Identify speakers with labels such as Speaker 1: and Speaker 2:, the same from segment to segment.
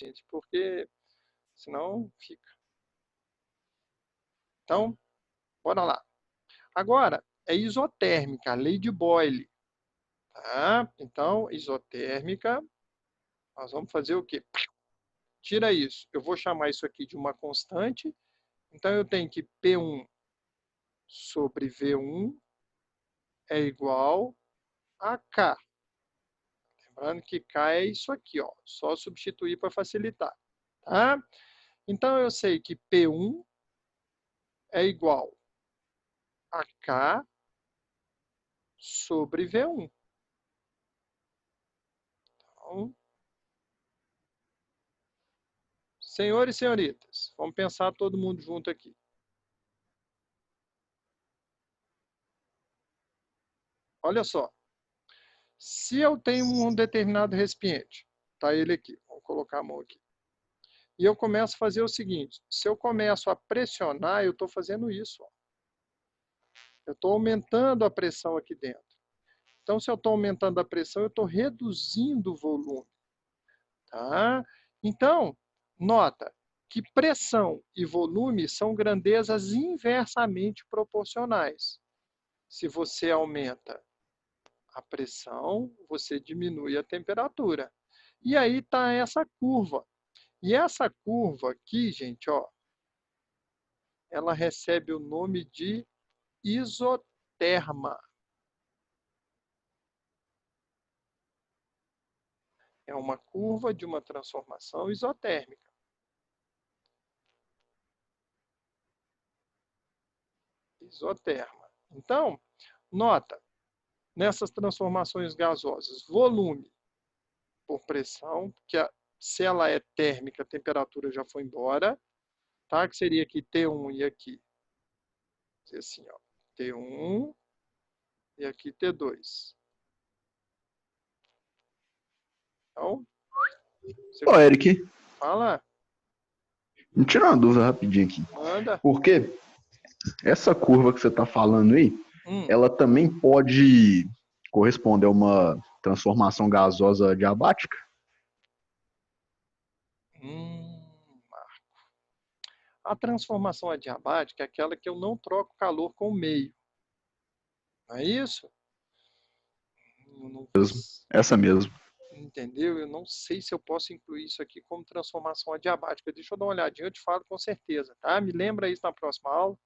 Speaker 1: gente, porque senão fica. Então, bora lá. Agora, é isotérmica, a lei de Boyle. Tá? Então, isotérmica, nós vamos fazer o quê? Tira isso. Eu vou chamar isso aqui de uma constante. Então, eu tenho que P1 sobre V1 é igual a K. Lembrando que K é isso aqui, ó. Só substituir para facilitar. Tá? Então, eu sei que P1 é igual a K sobre V1. Então, senhores e senhoritas, vamos pensar todo mundo junto aqui. Olha só. Se eu tenho um determinado recipiente, tá ele aqui, vamos colocar a mão aqui. E eu começo a fazer o seguinte, se eu começo a pressionar, eu estou fazendo isso. Ó. Eu estou aumentando a pressão aqui dentro. Então, se eu estou aumentando a pressão, eu estou reduzindo o volume. Tá? Então, nota que pressão e volume são grandezas inversamente proporcionais. Se você aumenta a pressão, você diminui a temperatura. E aí está essa curva. E essa curva aqui, gente, ó, ela recebe o nome de isoterma. É uma curva de uma transformação isotérmica. Isoterma. Então, nota, nessas transformações gasosas, volume por pressão, que se ela é térmica, a temperatura já foi embora, tá? Que seria aqui T1 e aqui, assim, ó, T1 e aqui T2. Então, você
Speaker 2: Ô, Eric,
Speaker 1: fala,
Speaker 2: me tira uma dúvida rapidinho aqui.
Speaker 1: manda.
Speaker 2: Porque essa curva que você está falando aí,
Speaker 1: Hum,
Speaker 2: ela também pode corresponder a uma transformação gasosa diabática?
Speaker 1: Marco. A transformação adiabática é aquela que eu não troco calor com o meio. Não é isso? Eu não,
Speaker 2: Essa mesmo.
Speaker 1: entendeu? Eu não sei se eu posso incluir isso aqui como transformação adiabática. Deixa eu dar uma olhadinha, eu te falo com certeza, tá? Me lembra isso na próxima aula.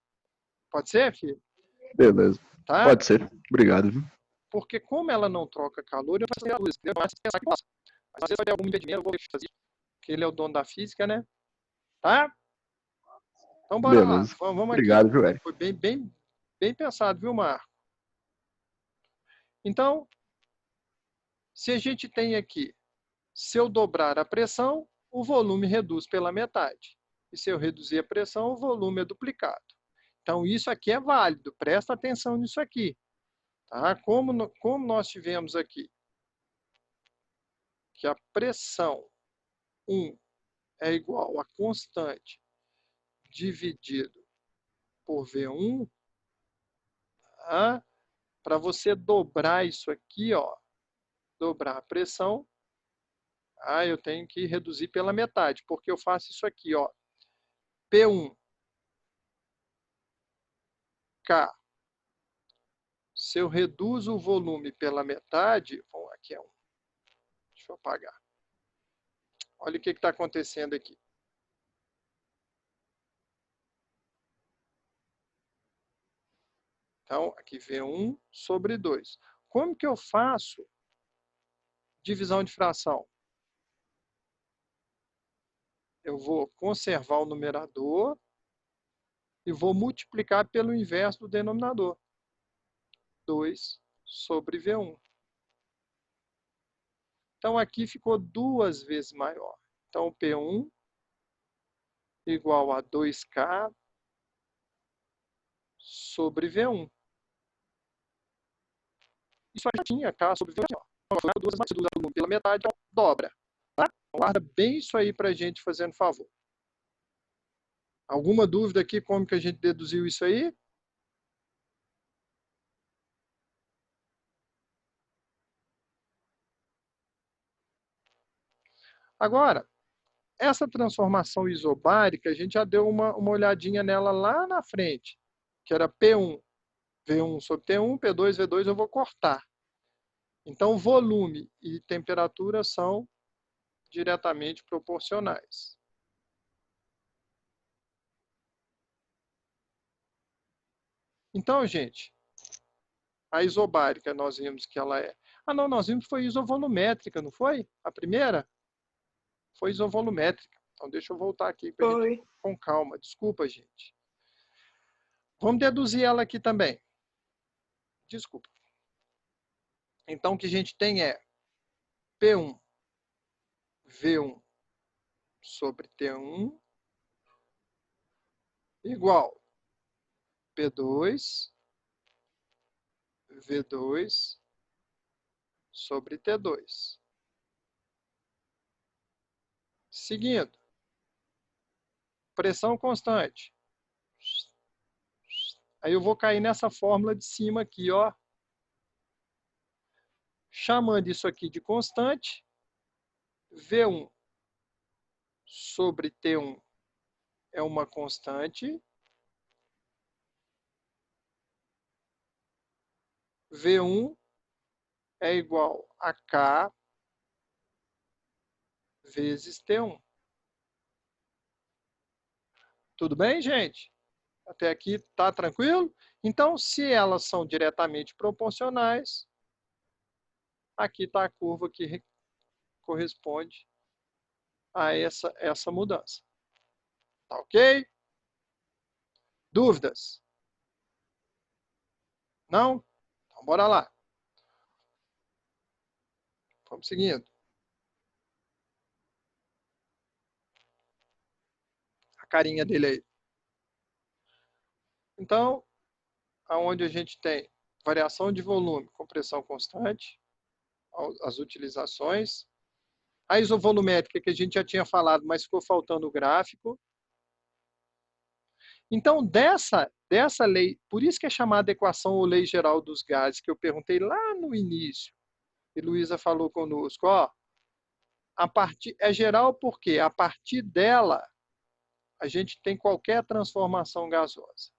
Speaker 1: Pode ser, filho?
Speaker 2: Beleza.
Speaker 1: Tá?
Speaker 2: Pode ser. Obrigado. Viu?
Speaker 1: Porque como ela não troca calor, eu vou fazer a luz. Eu começo a pensar que posso. Mas às vezes vai ter algum impedimento, eu vou fazer isso. Porque ele é o dono da física, né? Tá? Então bora lá.
Speaker 2: Beleza.
Speaker 1: Vamos aqui.
Speaker 2: Obrigado, viu, Eric?
Speaker 1: Foi bem pensado, viu, Marco? Então, se a gente tem aqui, se eu dobrar a pressão, o volume reduz pela metade. E se eu reduzir a pressão, o volume é duplicado. Então, isso aqui é válido. Presta atenção nisso aqui. Tá? Como nós tivemos aqui que a pressão 1 é igual a constante dividido por V1, tá? Para você dobrar isso aqui, ó, dobrar a pressão, eu tenho que reduzir pela metade, porque eu faço isso aqui, ó, P1, K. Se eu reduzo o volume pela metade, bom, aqui é 1. Deixa eu apagar. Olha o que está acontecendo aqui. Então, aqui V1 sobre 2. Como que eu faço divisão de fração? Eu vou conservar o numerador e vou multiplicar pelo inverso do denominador. 2 sobre V1. Então, aqui ficou 2 vezes maior. Então, P1 igual a 2K sobre V1. Isso já tinha K sobre V1. Então, 2 mais 2 pela metade, então dobra. Tá? Guarda bem isso aí para a gente, fazendo favor. Alguma dúvida aqui como que a gente deduziu isso aí? Agora, essa transformação isobárica, a gente já deu uma olhadinha nela lá na frente, que era P1, V1 sobre T1, P2, V2 eu vou cortar. Então, volume e temperatura são diretamente proporcionais. Então, gente, a isobárica nós vimos que ela é... Ah, não, nós vimos que foi isovolumétrica, não foi? A primeira? Foi isovolumétrica. Então, deixa eu voltar aqui para a gente com calma. Desculpa, gente. Vamos deduzir ela aqui também. Desculpa. Então, o que a gente tem é P1, V1 sobre T1 igual P2, V2 sobre T2. Seguindo, pressão constante. Aí eu vou cair nessa fórmula de cima aqui, ó. Chamando isso aqui de constante, V1 sobre T1 é uma constante, V1 é igual a K vezes T1. Tudo bem, gente? Até aqui tá tranquilo? Então, se elas são diretamente proporcionais, aqui está a curva que corresponde a essa mudança. Tá ok? Dúvidas? Não? Então, bora lá. Vamos seguindo. A carinha dele aí. Então, aonde a gente tem variação de volume com pressão constante, as utilizações. A isovolumétrica, que a gente já tinha falado, mas ficou faltando o gráfico. Então, dessa lei, por isso que é chamada equação ou lei geral dos gases, que eu perguntei lá no início, e Luísa falou conosco, ó, é geral porque a partir dela, a gente tem qualquer transformação gasosa.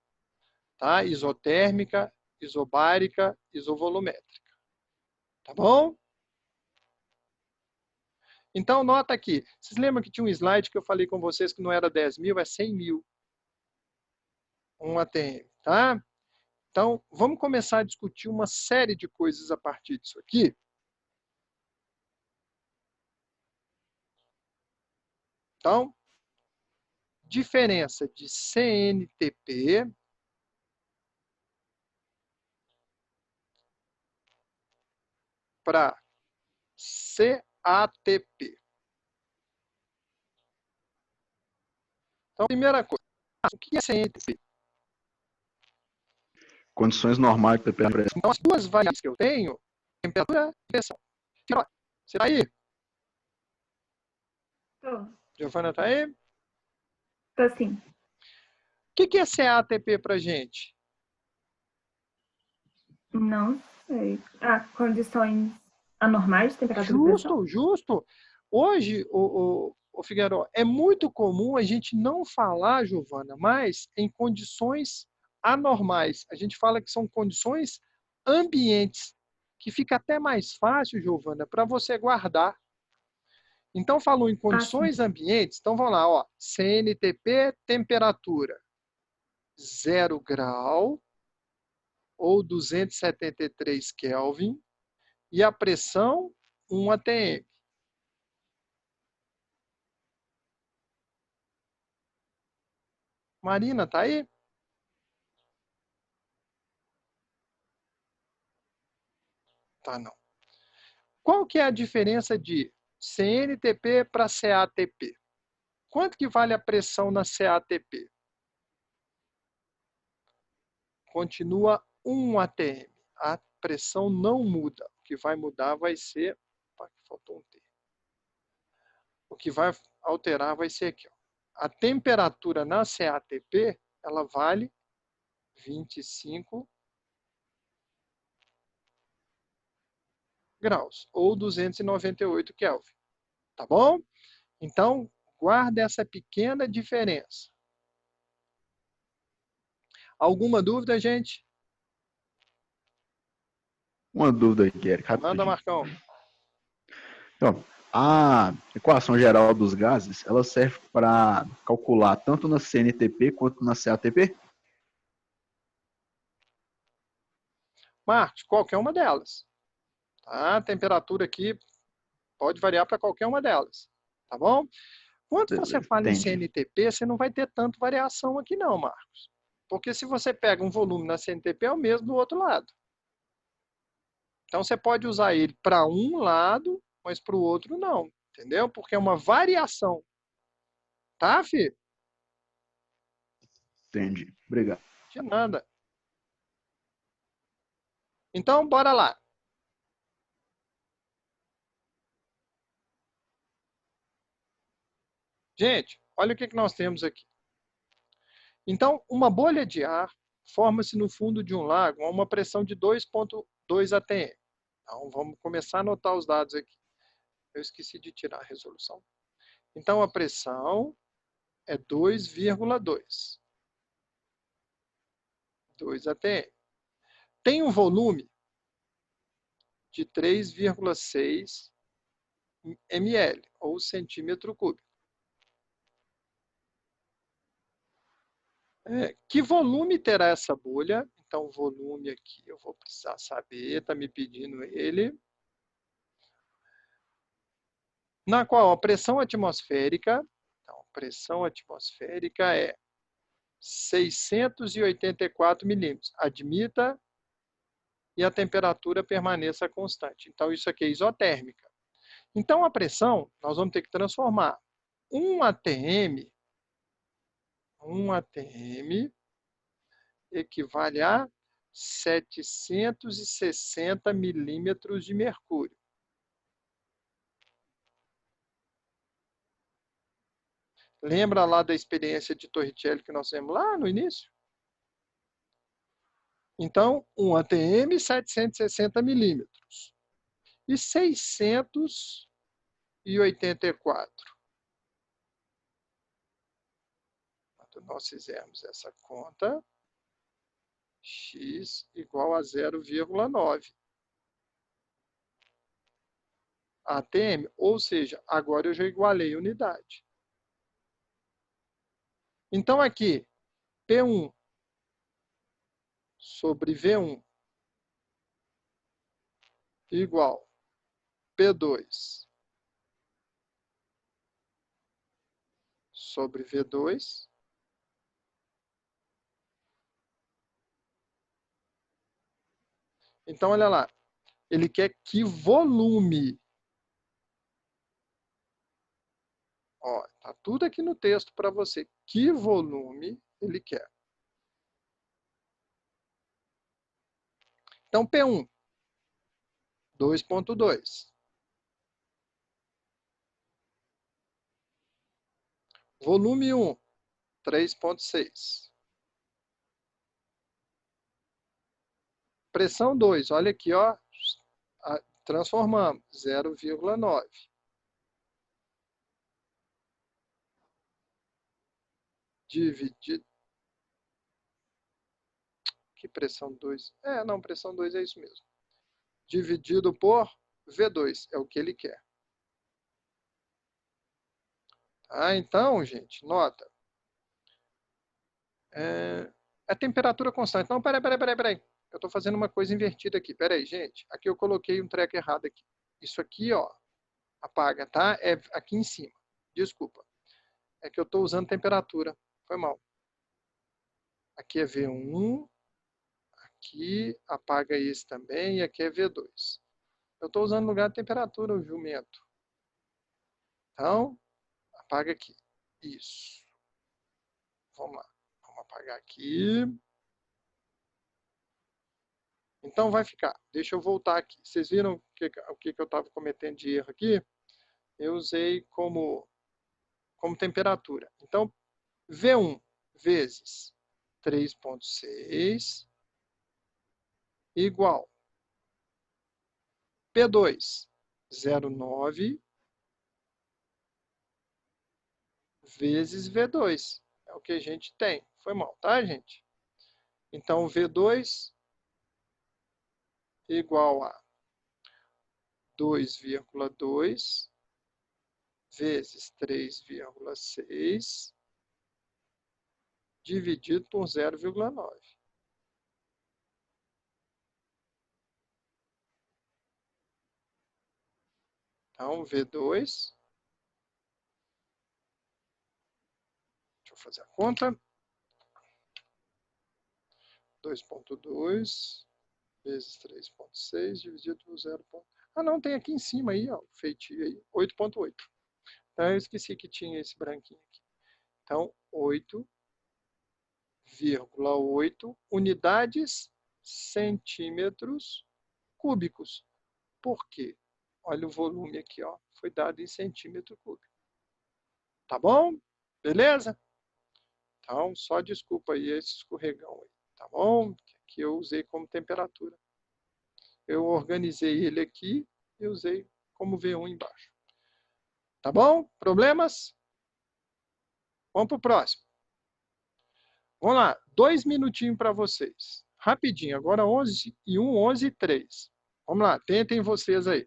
Speaker 1: Tá? Isotérmica, isobárica, isovolumétrica. Tá bom? Então, nota aqui. Vocês lembram que tinha um slide que eu falei com vocês que não era 10.000, é 100.000. Um ATM, tá? Então, vamos começar a discutir uma série de coisas a partir disso aqui. Então, diferença de CNTP para CATP. Então, primeira coisa, o que é CNTP?
Speaker 2: Condições normais de pressão.
Speaker 1: Então, as duas variáveis que eu tenho, temperatura e pressão. Você está aí?
Speaker 3: Tô.
Speaker 1: Giovana está aí?
Speaker 3: Tô sim.
Speaker 1: O que é CATP para a gente?
Speaker 3: Não sei. Ah, condições anormais de temperatura e pressão?
Speaker 1: Justo. Hoje, o Figueiró, é muito comum a gente não falar, Giovana, mais em condições anormais. A gente fala que são condições ambientes, que fica até mais fácil, Giovana, para você guardar. Então, falou em condições ambientes, então vamos lá, ó, CNTP, temperatura 0 grau ou 273 Kelvin e a pressão 1 atm. Marina, tá aí? Tá, não. Qual que é a diferença de CNTP para CATP? Quanto que vale a pressão na CATP? Continua 1 atm. A pressão não muda. O que vai mudar vai ser... Opa, faltou um T. O que vai alterar vai ser aqui. Ó. A temperatura na CATP, ela vale 25 graus, ou 298 Kelvin. Tá bom? Então, Guarda essa pequena diferença. Alguma dúvida, gente?
Speaker 2: Uma dúvida aqui, Eric,
Speaker 1: Manda,
Speaker 2: rapidinho.
Speaker 1: Marcão.
Speaker 2: Então, a equação geral dos gases, ela serve para calcular tanto na CNTP quanto na CATP?
Speaker 1: Marcos, qualquer uma delas. Tá? A temperatura aqui pode variar para qualquer uma delas. Tá bom? Quando você
Speaker 2: Beleza,
Speaker 1: fala em
Speaker 2: entendi.
Speaker 1: CNTP, você não vai ter tanto variação aqui não, Marcos. Porque se você pega um volume na CNTP, é o mesmo do outro lado. Então, você pode usar ele para um lado, mas para o outro não. Entendeu? Porque é uma variação. Tá, filho?
Speaker 2: Entendi. Obrigado.
Speaker 1: De nada. Então, bora lá. Gente, olha o que nós temos aqui. Então, uma bolha de ar forma-se no fundo de um lago a uma pressão de 2,2 atm. Então, vamos começar a anotar os dados aqui. Eu esqueci de tirar a resolução. Então, a pressão é 2,2. 2 atm. Tem um volume de 3,6 ml, ou centímetro cúbico. Que volume terá essa bolha? Então, o volume aqui eu vou precisar saber, está me pedindo ele. Na qual a pressão atmosférica, então, pressão atmosférica é 684 milímetros. Admita e a temperatura permaneça constante. Então, isso aqui é isotérmica. Então, a pressão, nós vamos ter que transformar 1 atm equivale a 760 milímetros de mercúrio. Lembra lá da experiência de Torricelli que nós temos lá no início? Então, 1 atm, 760 milímetros. E 684. Quando nós fizermos essa conta, x igual a 0,9 atm, ou seja, agora eu já igualei a unidade. Então, aqui, P1 sobre V1 igual P2 sobre V2. Então, olha lá. Ele quer que volume. Ó, tá tudo aqui no texto para você. Que volume ele quer. Então, P1, 2,2. Volume 1, 3,6. Pressão 2, olha aqui, ó. Transformamos, 0,9. Dividido. Que pressão 2? Não, pressão 2 é isso mesmo. Dividido por V2, é o que ele quer. Tá? Então, gente, nota. A temperatura constante. Não, peraí. Eu estou fazendo uma coisa invertida aqui. Peraí, gente. Aqui eu coloquei um treco errado aqui. Isso aqui, ó, apaga, tá? É aqui em cima. Desculpa. É que eu estou usando temperatura. Foi mal. Aqui é V1. Aqui apaga esse também. E aqui é V2. Eu estou usando no lugar de temperatura o jumento. Então, apaga aqui. Isso. Vamos lá. Vamos apagar aqui. Então, vai ficar. Deixa eu voltar aqui. Vocês viram o que eu estava cometendo de erro aqui? Eu usei como temperatura. Então, V1 vezes 3,6 igual P2, 0,9 vezes V2. É o que a gente tem. Foi mal, tá, gente? Então, V2 igual a 2,2 vezes 3,6 dividido por 0,9. Então, V2, deixa eu fazer a conta, 2,2 vezes 3,6 dividido por 0. Ah, não, tem aqui em cima aí, ó, feitinho aí, 8,8. Então, eu esqueci que tinha esse branquinho aqui. Então, 8,8 unidades centímetros cúbicos. Por quê? Olha o volume aqui, ó, foi dado em centímetro cúbico. Tá bom? Beleza? Então, só desculpa aí esse escorregão aí, tá bom? Que eu usei como temperatura. Eu organizei ele aqui e usei como V1 embaixo. Tá bom? Problemas? Vamos para o próximo. Vamos lá, 2 minutinhos para vocês. Rapidinho, agora 11:01, 11:03. Vamos lá, tentem vocês aí.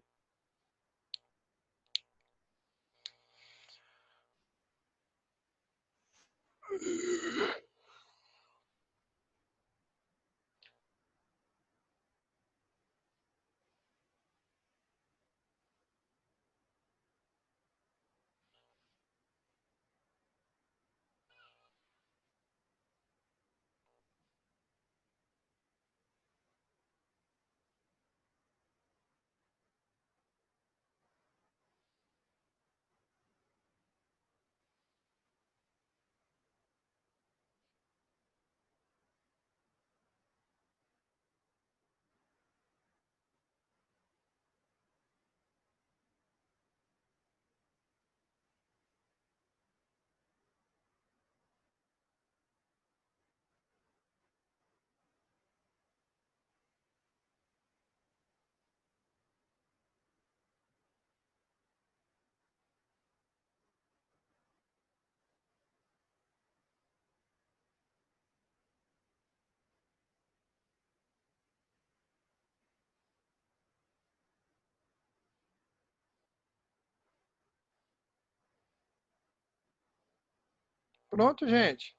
Speaker 1: Pronto, gente?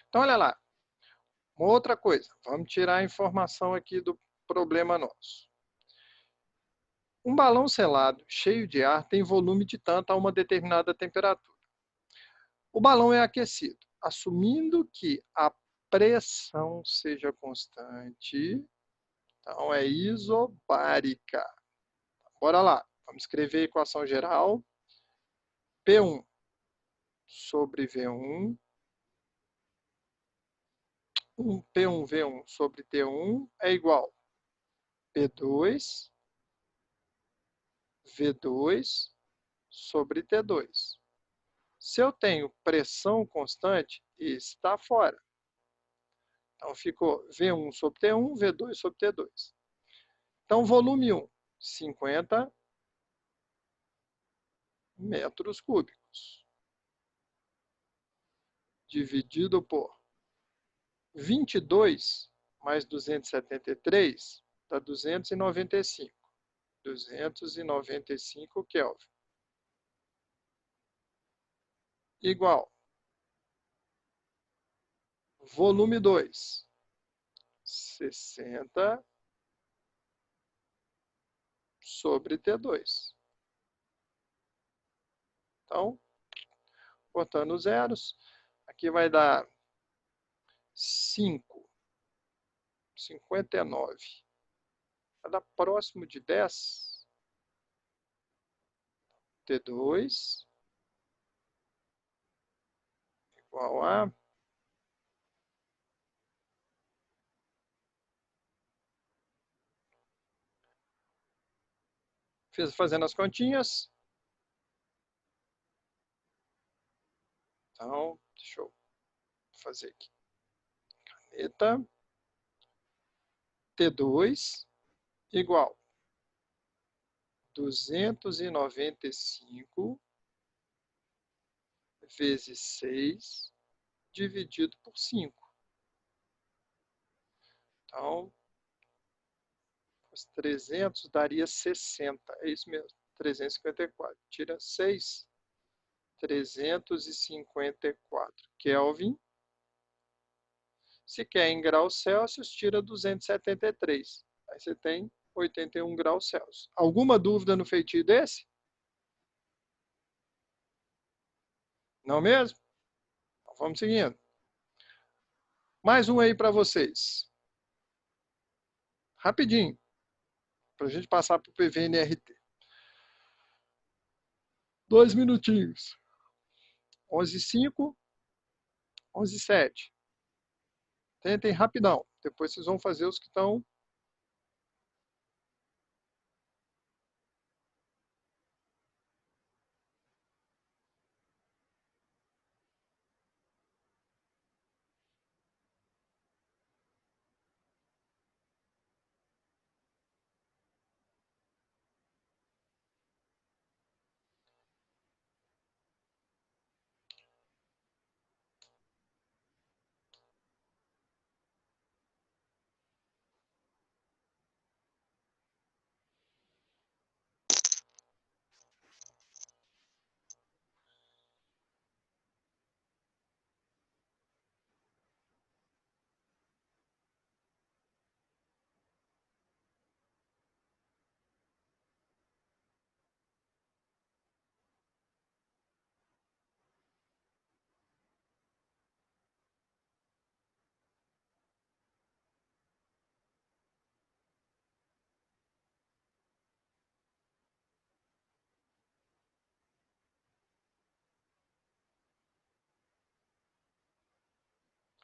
Speaker 1: Então, olha lá. Uma outra coisa. Vamos tirar a informação aqui do problema nosso. Um balão selado, cheio de ar, tem volume de tanto a uma determinada temperatura. O balão é aquecido. Assumindo que a pressão seja constante, então é isobárica. Bora lá. Vamos escrever a equação geral. P1 sobre V1. P1 V1 sobre T1 é igual a P2 V2 sobre T2. Se eu tenho pressão constante, está fora. Então, ficou V1 sobre T1, V2 sobre T2. Então, volume 1, 50 metros cúbicos. Dividido por 22 mais 273, dá 295. 295 Kelvin. Igual. Volume 2, 60 sobre T2. Então, cortando os zeros, aqui vai dar 5, 59. Vai dar próximo de 10. T2 igual a fazendo as continhas. Então, deixa eu fazer aqui. Caneta T2 igual 295 vezes 6 dividido por 5. Então, os 300 daria 60. É isso mesmo, 354. Tira 6, 354 Kelvin. Se quer em graus Celsius, tira 273. Aí você tem 81 graus Celsius. Alguma dúvida no feitio desse? Não mesmo? Então, vamos seguindo. Mais um aí para vocês. Rapidinho. Para a gente passar para o PVNRT. 2 minutinhos. 11h05, 11h07. Tentem rapidão. Depois vocês vão fazer os que estão...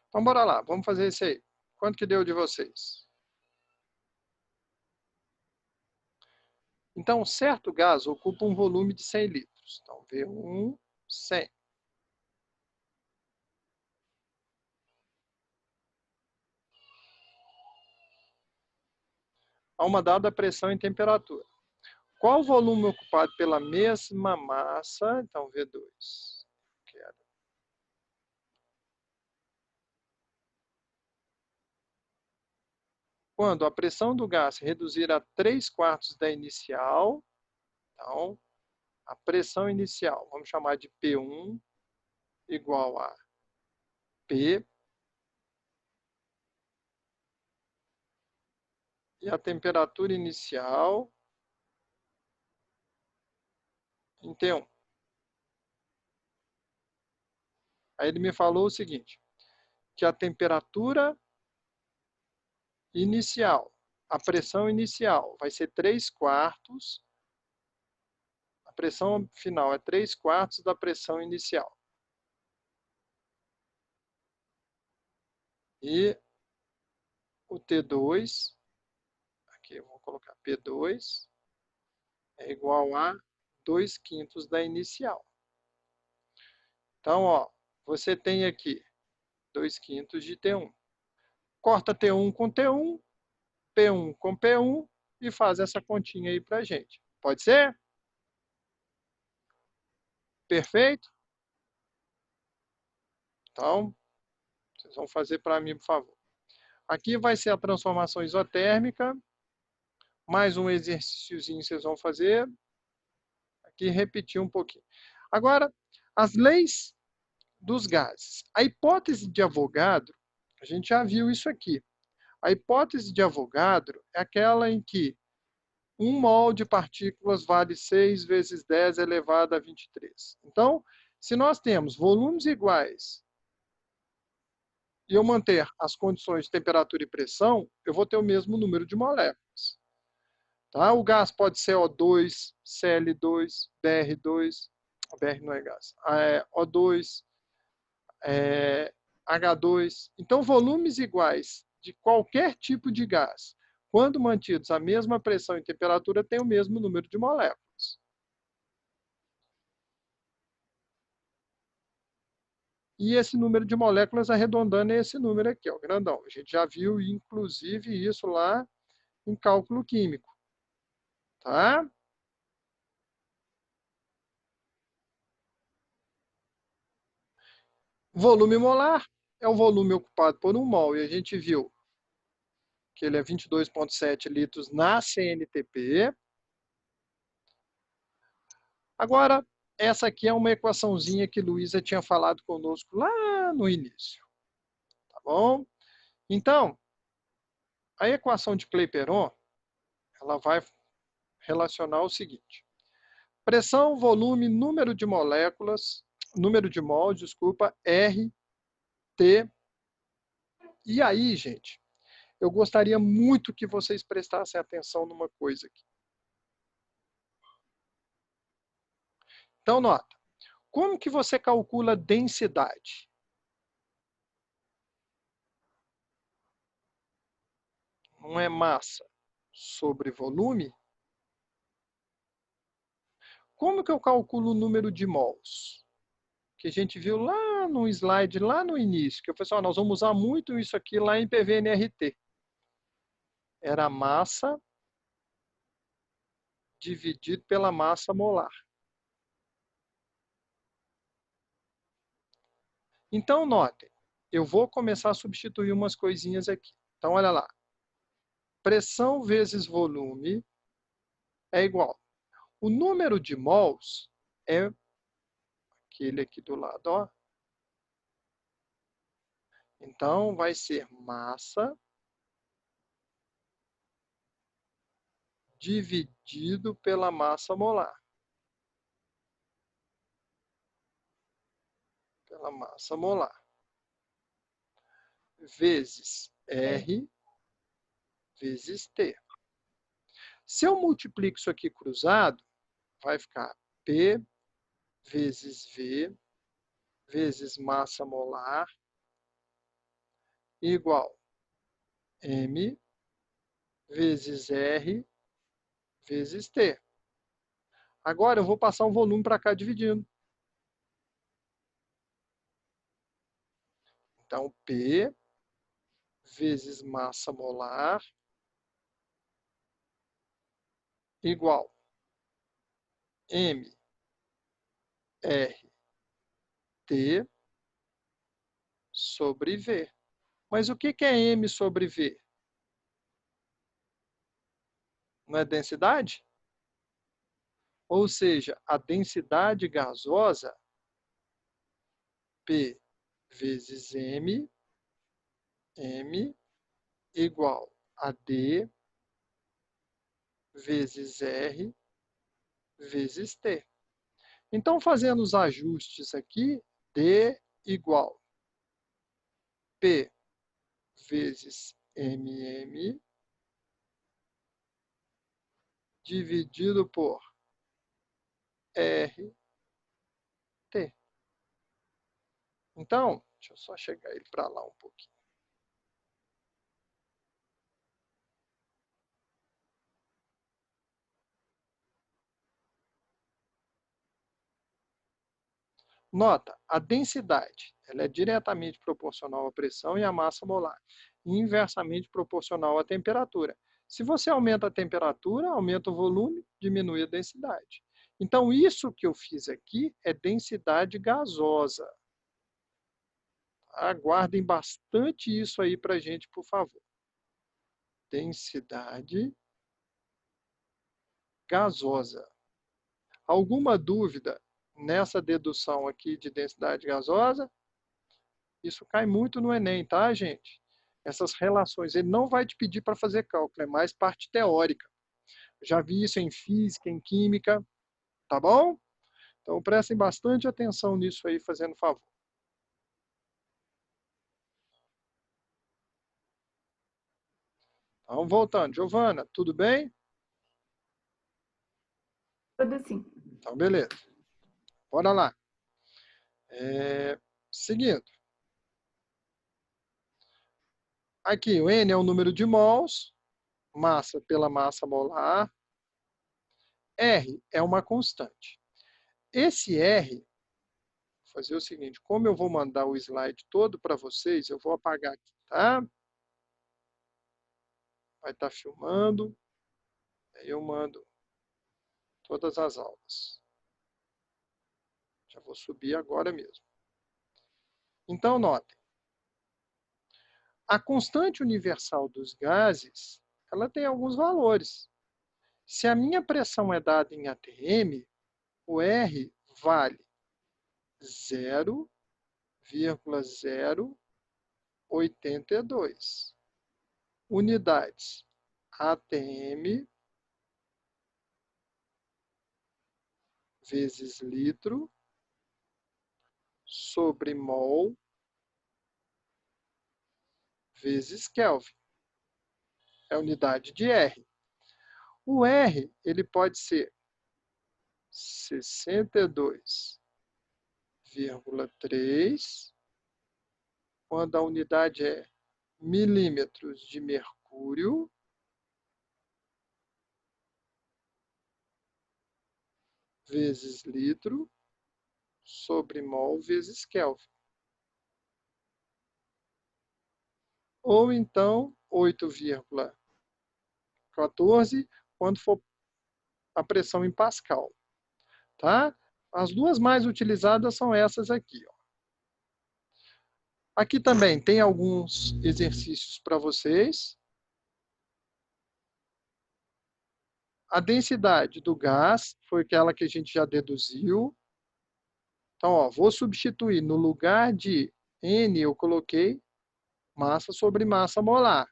Speaker 1: Então, bora lá. Vamos fazer isso aí. Quanto que deu de vocês? Então, certo gás ocupa um volume de 100 litros. Então, V1, 100. A uma dada pressão e temperatura. Qual o volume ocupado pela mesma massa? Então, V2. Quando a pressão do gás reduzir a 3/4 da inicial, então, a pressão inicial, vamos chamar de P1, igual a P, e a temperatura inicial em T1. Aí ele me falou o seguinte, que a temperatura inicial, a pressão inicial vai ser 3/4, a pressão final é 3/4 da pressão inicial. E o T2, aqui eu vou colocar P2, é igual a 2/5 da inicial. Então, ó, você tem aqui 2/5 de T1. Corta T1 com T1, P1 com P1 e faz essa continha aí pra gente. Pode ser? Perfeito? Então, vocês vão fazer para mim, por favor. Aqui vai ser a transformação isotérmica. Mais um exercíciozinho vocês vão fazer. Aqui repetir um pouquinho. Agora, as leis dos gases. A hipótese de Avogadro, a gente já viu isso aqui. A hipótese de Avogadro é aquela em que 1 mol de partículas vale 6 vezes 10 elevado a 23. Então, se nós temos volumes iguais e eu manter as condições de temperatura e pressão, eu vou ter o mesmo número de moléculas. Tá? O gás pode ser O2, Cl2, Br2, Br não é gás, O2, H2. Então, volumes iguais de qualquer tipo de gás, quando mantidos a mesma pressão e temperatura, têm o mesmo número de moléculas. E esse número de moléculas arredondando é esse número aqui, ó, grandão. A gente já viu, inclusive, isso lá em cálculo químico. Tá? Volume molar é o volume ocupado por um mol. E a gente viu que ele é 22,7 litros na CNTP. Agora, essa aqui é uma equaçãozinha que Luísa tinha falado conosco lá no início. Tá bom? Então, a equação de Clapeyron, ela vai relacionar o seguinte. Pressão, volume, número de moléculas, número de mols, desculpa, R, T. E aí, gente, eu gostaria muito que vocês prestassem atenção numa coisa aqui. Então, nota. Como que você calcula densidade? Não é massa sobre volume? Como que eu calculo o número de mols? Que a gente viu lá no slide, lá no início, que eu falei assim, ó, nós vamos usar muito isso aqui lá em PVNRT. Era a massa dividido pela massa molar. Então, notem, eu vou começar a substituir umas coisinhas aqui. Então, olha lá. Pressão vezes volume é igual. O número de mols é aquele aqui do lado, ó. Então, vai ser massa dividido pela massa molar. Pela massa molar. Vezes R vezes T. Se eu multiplico isso aqui cruzado, vai ficar P vezes V vezes massa molar igual M vezes R vezes T. Agora eu vou passar um volume para cá dividindo. Então, P vezes massa molar igual M R T sobre V. Mas o que é M sobre V? Não é densidade? Ou seja, a densidade gasosa, P vezes M, M igual a D vezes R vezes T. Então, fazendo os ajustes aqui, D igual P vezes MM dividido por RT. Então, deixa eu só chegar ele para lá um pouquinho. Nota, a densidade ela é diretamente proporcional à pressão e à massa molar, e inversamente proporcional à temperatura. Se você aumenta a temperatura, aumenta o volume, diminui a densidade. Então, isso que eu fiz aqui é densidade gasosa. Aguardem bastante isso aí para a gente, por favor. Densidade gasosa. Alguma dúvida nessa dedução aqui de densidade gasosa? Isso cai muito no Enem, tá, gente? Essas relações, ele não vai te pedir para fazer cálculo, é mais parte teórica. Já vi isso em física, em química, tá bom? Então prestem bastante atenção nisso aí, fazendo favor. Então, voltando. Giovana, tudo bem?
Speaker 3: Tudo sim.
Speaker 1: Então, beleza. Bora lá. Seguindo. Aqui, o N é o número de mols, massa pela massa molar. R é uma constante. Esse R, fazer o seguinte, como eu vou mandar o slide todo para vocês, eu vou apagar aqui, tá? Vai estar filmando, aí eu mando todas as aulas. Já vou subir agora mesmo. Então, notem. A constante universal dos gases, ela tem alguns valores. Se a minha pressão é dada em atm, o R vale 0,082 unidades atm vezes litro sobre mol vezes Kelvin. É a unidade de R. O R, ele pode ser 62,3, quando a unidade é milímetros de mercúrio, vezes litro, sobre mol vezes Kelvin. Ou então 8,14 quando for a pressão em Pascal. Tá? As duas mais utilizadas são essas aqui. Ó. Aqui também tem alguns exercícios para vocês. A densidade do gás foi aquela que a gente já deduziu. Então, ó, vou substituir no lugar de N, eu coloquei massa sobre massa molar.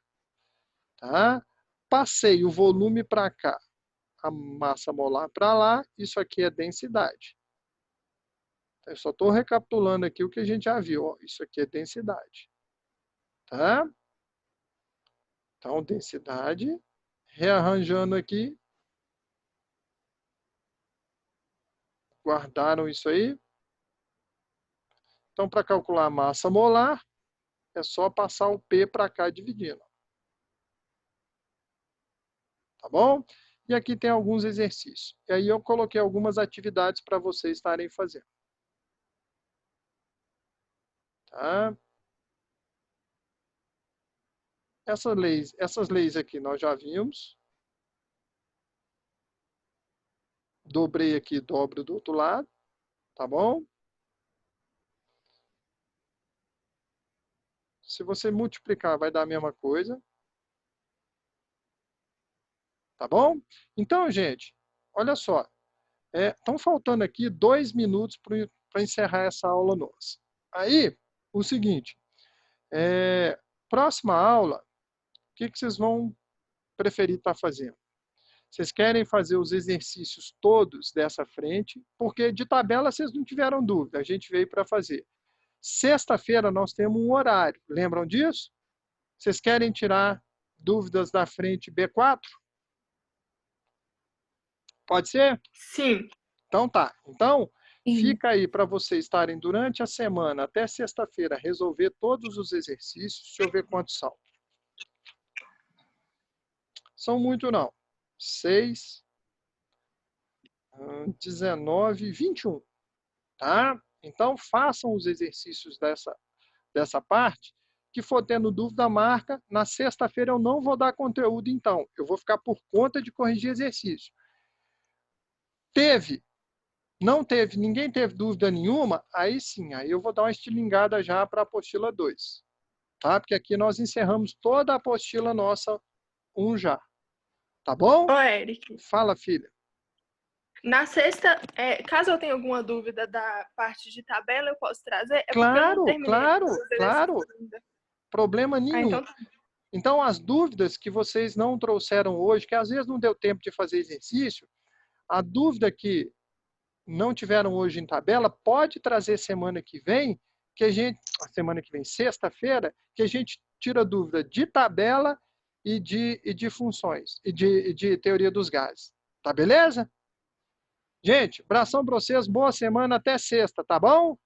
Speaker 1: Tá? Passei o volume para cá, a massa molar para lá, isso aqui é densidade. Eu só estou recapitulando aqui o que a gente já viu. Ó, isso aqui é densidade. Tá? Então, densidade, rearranjando aqui. Guardaram isso aí? Então, para calcular a massa molar, é só passar o P para cá dividindo. Tá bom? E aqui tem alguns exercícios. E aí eu coloquei algumas atividades para vocês estarem fazendo. Tá? Essas leis aqui nós já vimos. Dobrei aqui, dobro do outro lado. Tá bom? Se você multiplicar, vai dar a mesma coisa. Tá bom? Então, gente, olha só. Estão faltando aqui 2 minutos para encerrar essa aula nossa. Aí, o seguinte. Próxima aula, o que vocês vão preferir estar fazendo? Vocês querem fazer os exercícios todos dessa frente, porque de tabela vocês não tiveram dúvida, a gente veio para fazer. Sexta-feira nós temos um horário, lembram disso? Vocês querem tirar dúvidas da frente B4? Pode ser?
Speaker 3: Sim.
Speaker 1: Então tá. Então, fica aí para vocês estarem durante a semana, até sexta-feira, resolver todos os exercícios. Deixa eu ver quantos são. São muito não. 6, 19, 21. Tá? Então, façam os exercícios dessa parte. Que for tendo dúvida, marca. Na sexta-feira eu não vou dar conteúdo, então. Eu vou ficar por conta de corrigir exercício. Não teve, ninguém teve dúvida nenhuma, aí sim, aí eu vou dar uma estilingada já para a apostila 2. Tá? Porque aqui nós encerramos toda a apostila nossa 1 já. Tá bom?
Speaker 3: Ô, Eric.
Speaker 1: Fala, filha.
Speaker 3: Na sexta, caso eu tenha alguma dúvida da parte de tabela, eu posso trazer?
Speaker 1: Claro. Problema nenhum. Então, as dúvidas que vocês não trouxeram hoje, que às vezes não deu tempo de fazer exercício, a dúvida que não tiveram hoje em tabela, pode trazer semana que vem, sexta-feira, que a gente tira dúvida de tabela e de funções, e de teoria dos gases. Tá beleza? Gente, abração para vocês, boa semana, até sexta, tá bom?